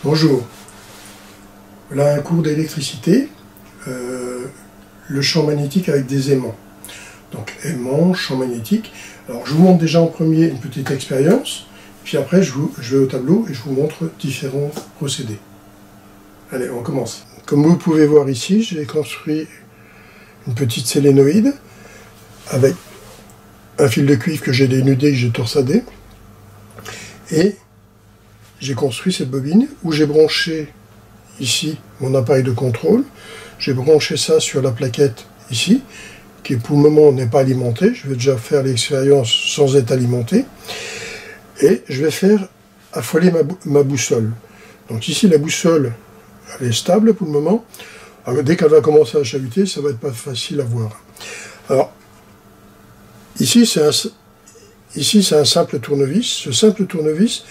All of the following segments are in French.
Bonjour, voilà un cours d'électricité, le champ magnétique avec des aimants. Donc aimants, champ magnétique. Alors je vous montre déjà en premier une petite expérience, puis après je vais au tableau et je vous montre différents procédés. Allez, on commence. Comme vous pouvez voir ici, j'ai construit une petite solénoïde avec un fil de cuivre que j'ai dénudé, que j'ai torsadé, et j'ai construit cette bobine où j'ai branché ici mon appareil de contrôle. J'ai branché ça sur la plaquette ici, qui pour le moment n'est pas alimentée. Je vais déjà faire l'expérience sans être alimenté. Et je vais faire affoler ma boussole. Donc ici la boussole, elle est stable pour le moment. Alors, dès qu'elle va commencer à chahuter, ça va être pas facile à voir. Alors, ici c'est un simple tournevis. Ce simple tournevis,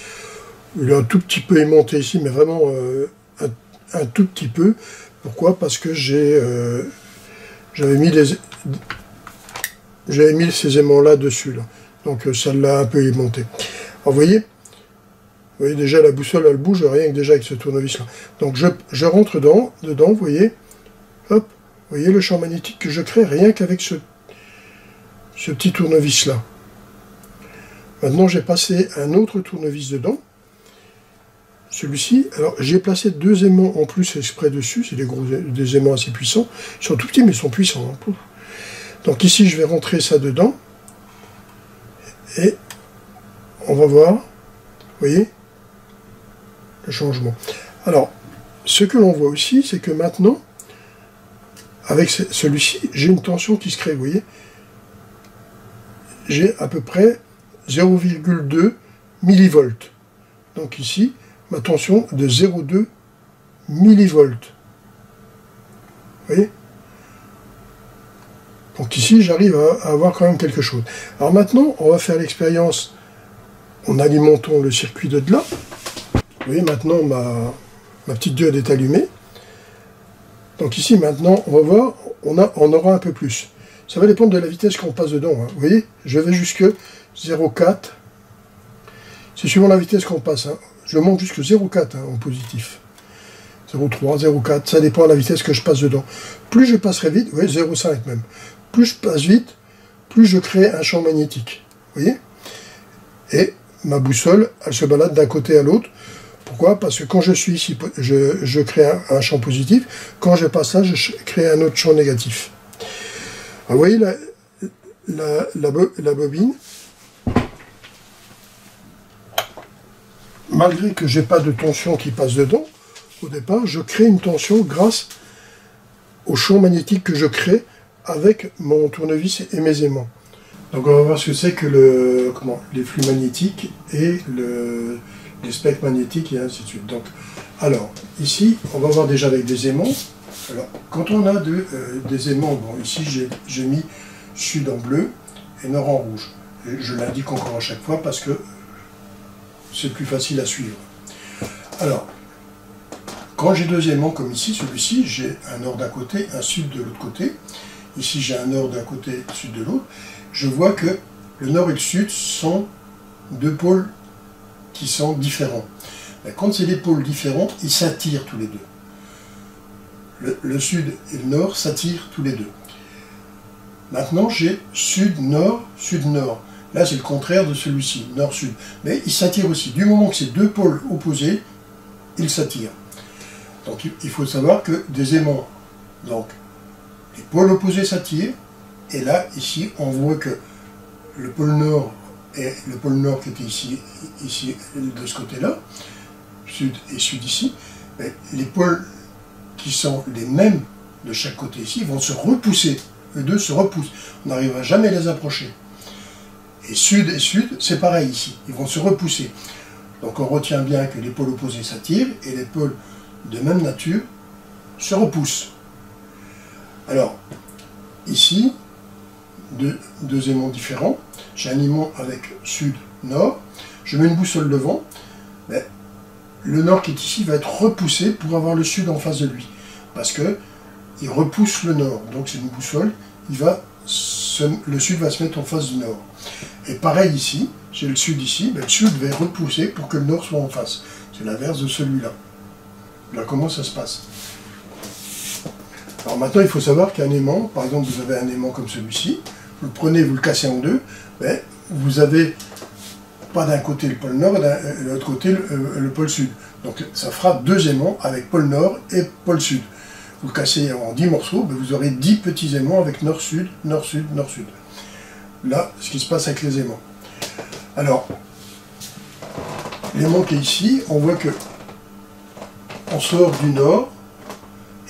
il est un tout petit peu aimanté ici, mais vraiment un tout petit peu. Pourquoi? Parce que j'avais mis ces aimants-là dessus. Là. Donc ça l'a un peu aimanté. Alors vous voyez déjà la boussole, elle bouge rien que déjà avec ce tournevis-là. Donc je rentre dedans, vous voyez, hop, vous voyez le champ magnétique que je crée rien qu'avec ce petit tournevis-là. Maintenant j'ai passé un autre tournevis dedans. Celui-ci, alors j'ai placé deux aimants en plus exprès dessus, c'est des aimants assez puissants. Ils sont tout petits mais ils sont puissants. Hein. Donc ici je vais rentrer ça dedans. Et on va voir, vous voyez, le changement. Alors, ce que l'on voit aussi, c'est que maintenant, avec celui-ci, j'ai une tension qui se crée, vous voyez. J'ai à peu près 0,2 millivolts. Donc ici, ma tension de 0,2 millivolts. Vous voyez? Donc ici, j'arrive à avoir quand même quelque chose. Alors maintenant, on va faire l'expérience en alimentant le circuit de là. Vous voyez, maintenant, ma petite diode est allumée. Donc ici, maintenant, on va voir, on aura un peu plus. Ça va dépendre de la vitesse qu'on passe dedans. Hein. Vous voyez, je vais jusque 0,4. C'est suivant la vitesse qu'on passe. Hein. Je monte jusque 0,4 hein, en positif. 0,3, 0,4, ça dépend de la vitesse que je passe dedans. Plus je passerai vite, vous voyez, 0,5 même. Plus je passe vite, plus je crée un champ magnétique. Vous voyez? Et ma boussole, elle se balade d'un côté à l'autre. Pourquoi? Parce que quand je suis ici, je crée un champ positif. Quand je passe là, je crée un autre champ négatif. Alors, vous voyez la bobine. Malgré que je n'ai pas de tension qui passe dedans, au départ, je crée une tension grâce au champ magnétique que je crée avec mon tournevis et mes aimants. Donc on va voir ce que c'est que les flux magnétiques et les spectres magnétiques et ainsi de suite. Donc, alors, ici, on va voir déjà avec des aimants. Alors, quand on a des aimants, bon, ici j'ai mis sud en bleu et nord en rouge. Et je l'indique encore à chaque fois parce que c'est plus facile à suivre. Alors, quand j'ai deux aimants comme ici, celui-ci, j'ai un nord d'un côté, un sud de l'autre côté. Ici, j'ai un nord d'un côté, sud de l'autre. Je vois que le nord et le sud sont deux pôles qui sont différents. Mais quand c'est des pôles différents, ils s'attirent tous les deux. Le sud et le nord s'attirent tous les deux. Maintenant, j'ai sud-nord, sud-nord. Là, c'est le contraire de celui-ci, nord-sud. Mais ils s'attirent aussi. Du moment que c'est deux pôles opposés, ils s'attirent. Donc il faut savoir que des aimants, donc les pôles opposés s'attirent, et là, ici, on voit que le pôle nord et le pôle nord qui était ici de ce côté-là, sud et sud ici, mais les pôles qui sont les mêmes de chaque côté ici vont se repousser. Les deux se repoussent. On n'arrivera jamais à les approcher. Et sud, c'est pareil ici. Ils vont se repousser. Donc on retient bien que les pôles opposés s'attirent et les pôles de même nature se repoussent. Alors, ici, deux aimants différents. J'ai un aimant avec sud-nord. Je mets une boussole devant. Mais le nord qui est ici va être repoussé pour avoir le sud en face de lui. Parce que il repousse le nord. Donc c'est une boussole. Le sud va se mettre en face du nord. Et pareil ici, j'ai le sud ici. Mais le sud va repousser pour que le nord soit en face. C'est l'inverse de celui-là. Voilà comment ça se passe. Alors maintenant, il faut savoir qu'un aimant, par exemple, vous avez un aimant comme celui-ci, vous le prenez, vous le cassez en deux, ben, vous avez pas d'un côté le pôle nord et de l'autre côté le pôle sud. Donc ça fera deux aimants avec pôle nord et pôle sud. Vous le cassez en 10 morceaux, ben, vous aurez 10 petits aimants avec nord-sud, nord-sud, nord-sud. Là, ce qui se passe avec les aimants. Alors, l'aimant qui est ici, on voit que on sort du nord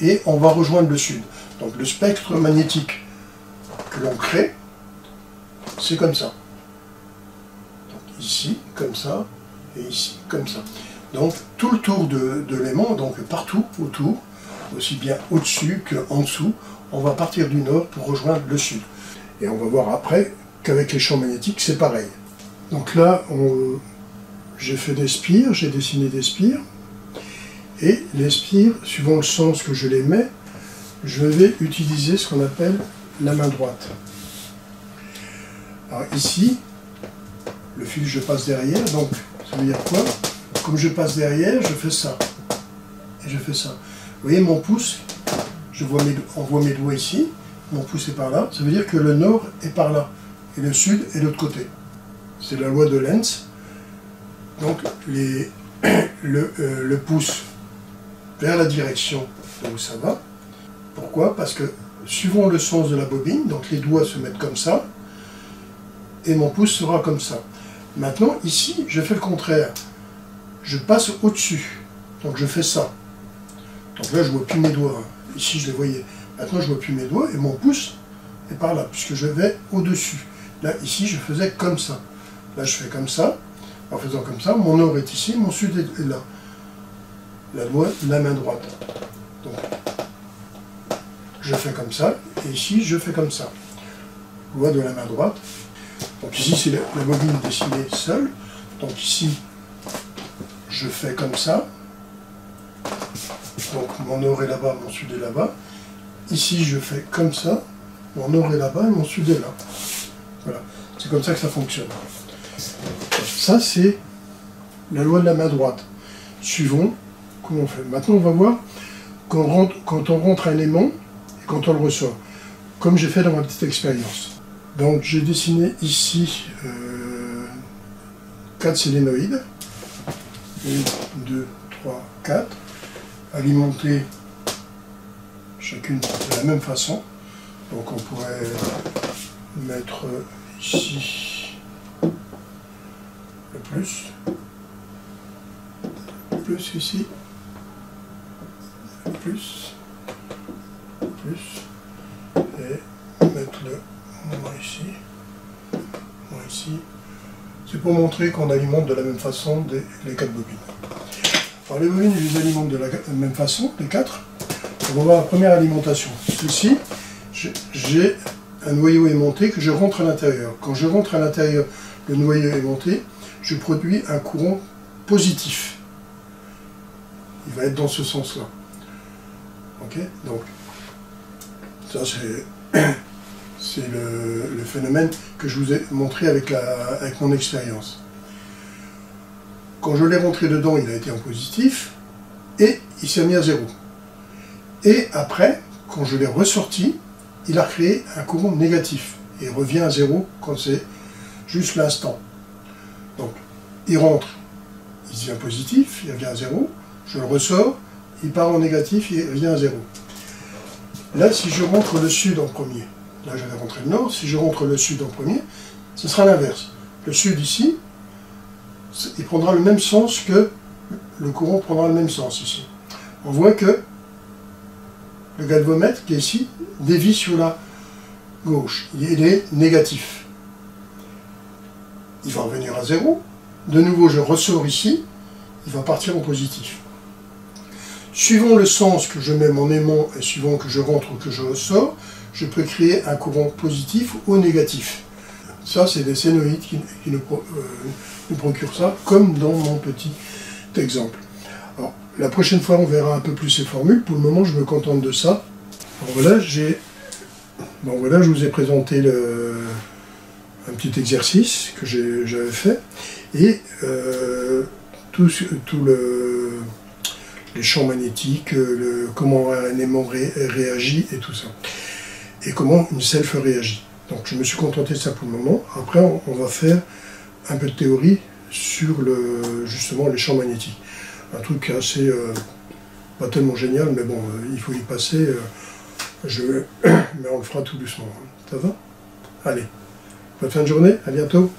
et on va rejoindre le sud. Donc le spectre magnétique que l'on crée, c'est comme ça. Donc, ici, comme ça, et ici, comme ça. Donc tout le tour de l'aimant, donc partout autour, aussi bien au-dessus qu'en dessous, on va partir du nord pour rejoindre le sud. Et on va voir après qu'avec les champs magnétiques, c'est pareil. Donc là, j'ai fait des spires, j'ai dessiné des spires. Et les spires, suivant le sens que je les mets, je vais utiliser ce qu'on appelle la main droite. Alors ici, le fil je passe derrière, donc ça veut dire quoi? Comme je passe derrière, je fais ça. Et je fais ça. Vous voyez mon pouce, on voit mes doigts ici, mon pouce est par là, ça veut dire que le nord est par là, et le sud est de l'autre côté. C'est la loi de Lenz. Donc le pouce vers la direction de où ça va. Pourquoi? Parce que suivant le sens de la bobine, donc les doigts se mettent comme ça, et mon pouce sera comme ça. Maintenant, ici, je fais le contraire. Je passe au-dessus, donc je fais ça. Donc là, je ne vois plus mes doigts. Ici, je les voyais. Maintenant, je ne vois plus mes doigts, et mon pouce est par là, puisque je vais au-dessus. Là, ici, je faisais comme ça. Là, je fais comme ça. En faisant comme ça, mon nord est ici, mon sud est là. La main droite. Donc, je fais comme ça, et ici, je fais comme ça. Loi de la main droite. Donc ici, c'est la bobine dessinée seule. Donc ici, je fais comme ça. Donc mon nord est là-bas, mon sud est là-bas. Ici, je fais comme ça. Mon nord est là-bas et mon sud est là. Voilà. C'est comme ça que ça fonctionne. Ça, c'est la loi de la main droite. Suivons comment on fait. Maintenant, on va voir quand on rentre un aimant et quand on le ressort, comme j'ai fait dans ma petite expérience. Donc, j'ai dessiné ici 4 solénoïdes. 1, 2, 3, 4. Alimentés chacune de la même façon. Donc, on pourrait mettre ici le plus ici, plus, et mettre le moins ici. C'est pour montrer qu'on alimente de la même façon les 4 bobines. Alors les bobines, je les alimente de la même façon, les 4. On va voir la première alimentation. Ceci, j'ai un noyau aimanté que je rentre à l'intérieur. Quand je rentre à l'intérieur, le noyau aimanté, je produis un courant positif. Il va être dans ce sens-là. Ok? Donc, ça c'est le phénomène que je vous ai montré avec mon expérience. Quand je l'ai rentré dedans, il a été en positif, et il s'est mis à 0. Et après, quand je l'ai ressorti, il a créé un courant négatif, et il revient à 0 quand c'est juste l'instant. Donc, il rentre, il devient positif, il revient à 0, je le ressors, il part en négatif, il revient à 0. Là, si je rentre le sud en premier, là j'avais rentré le nord, si je rentre le sud en premier, ce sera l'inverse. Le sud ici, il prendra le même sens que le courant prendra le même sens ici. On voit que le galvomètre qui est ici dévie sur la gauche, il est négatif. Il va revenir à 0. De nouveau, je ressors ici, il va partir en positif. Suivant le sens que je mets mon aimant et suivant que je rentre ou que je ressors, je peux créer un courant positif ou négatif. Ça, c'est des solénoïdes qui nous procurent ça, comme dans mon petit exemple. Alors, la prochaine fois, on verra un peu plus ces formules. Pour le moment, je me contente de ça. Alors, voilà, je vous ai présenté un petit exercice que j'avais fait. Et les champs magnétiques, comment un aimant réagit et tout ça. Et comment une self réagit. Donc je me suis contenté de ça pour le moment. Après on va faire un peu de théorie sur justement les champs magnétiques. Un truc assez, pas tellement génial, mais bon, il faut y passer. Mais on le fera tout doucement. Ça va? Allez, bonne fin de journée, à bientôt.